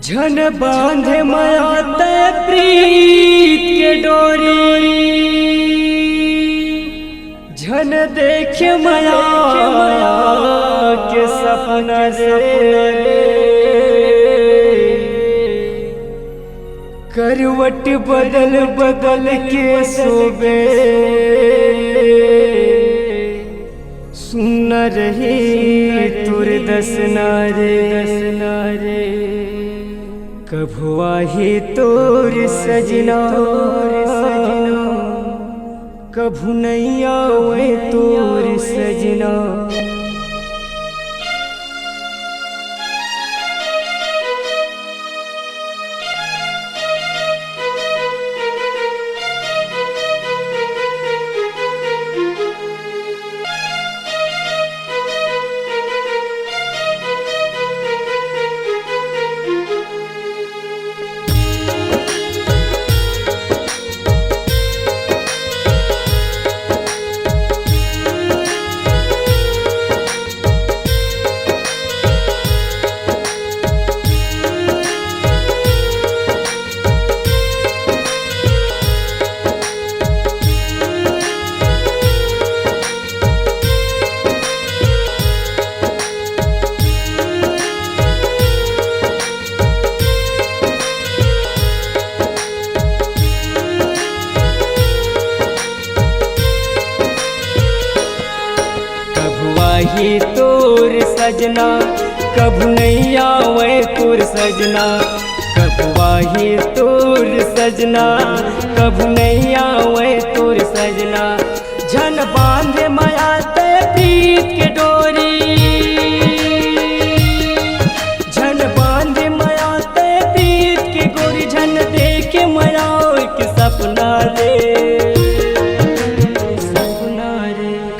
झन बांधे माया तय प्रीत के डोरी, झन देखे माया के सपना रे। करवट बदल बदल के सोबे, सुन रही तुर दसना रे। कभुआ ही तोर सजना, कभू नहीं आवे तोर सजना। ही तोर सजना, कभू नहीं आवे तोर सजना। कभुआ ही तोर सजना, कभू नहीं आवे तोर सजना। झन बांधे माया तय प्रीत के डोरी, झन बांधे माया तय प्रीत के गोरी। झन देखे माया के सपना रे,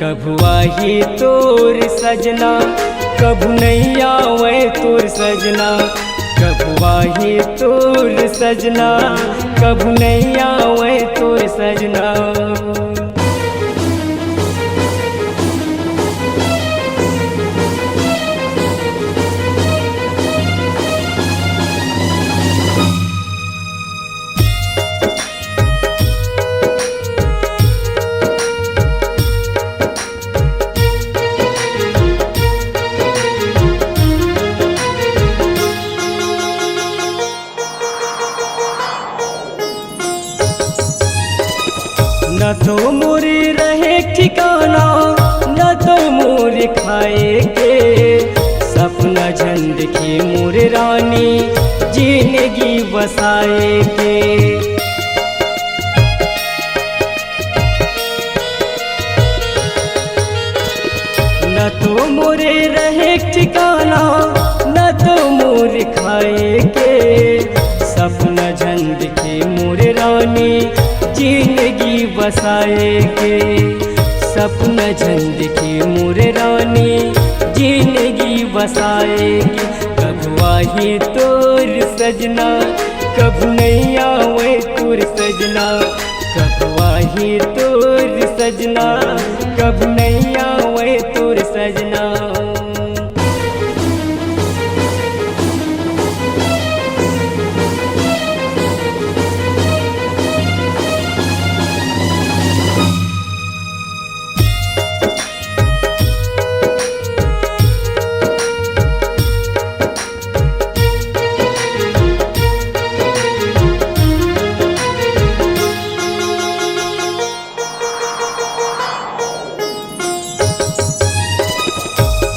कभुआ ही तोर सजना, कभू नहीं आवे तोर सजना। कभुआ ही तोर सजना, कभू नहीं आवे तोर सजना। न तो मोरे रहे ठिकाना, न तो मोरे खाए के। सपना झंड की मोरे रानी, जिंदगी बसाए के। न तो मोरे रहे ठिकाना, न तो मोरे खाए के। सपना झंड की मोरे रानी, जिंदगी बसाए के। सपना झंड की मोरे रानी, जिंदगी बसाए के। कभुआ ही तोर सजना, कभू नहीं आवे तोर सजना। कभुआ ही तोर सजना, कभू नहीं आवे तोर सजना।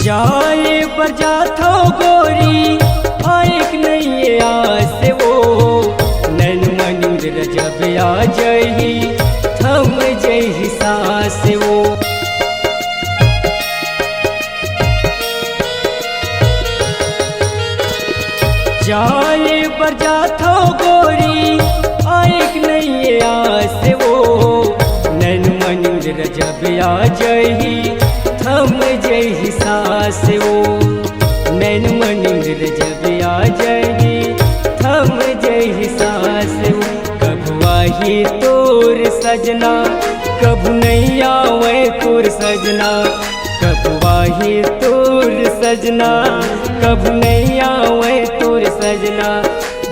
जाए पर जाथो गोरी, आएक नहीं आस वो। नैन मनुर जब आ जही, थम जही सास वो। जाए पर जाथो गोरी, आएक नहीं आस वो। नैन मनुर जब आ जही, थम जही सास वो। नैन मनुर जब आ जही, थम जही सास वो। कभुआ ही तोर सजना, कभू नहीं आवे तोर सजना। कभुआ ही तोर सजना, कभू नहीं आवे तोर सजना। सजना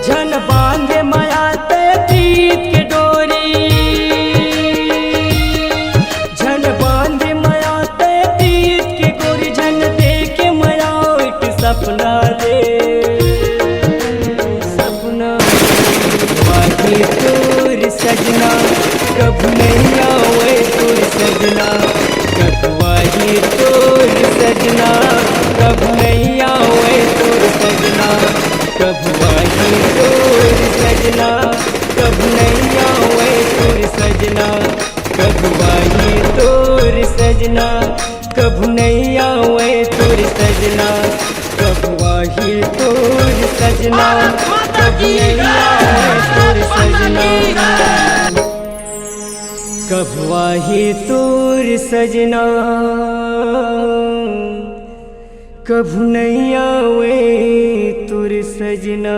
झन बांधे माया ते प्रीत के डोरी झन बांधे माया ते प्रीत के गोरी झन देखे माया एक सपना रे सपना वाही तोर सजना कब नहीं आवे तोर सजना कब वाही तोर सजना कब नहीं आवे तोर सजना कब वाही तोर सजना कब नहीं आवे तोर सजना कब वाही तोर सजना कब नहीं आवे तोर सजना कब वाही तोर सजना कब नहीं आवे तोर सजना कब वाही तोर सजना कब नहीं आवे तोर सजना।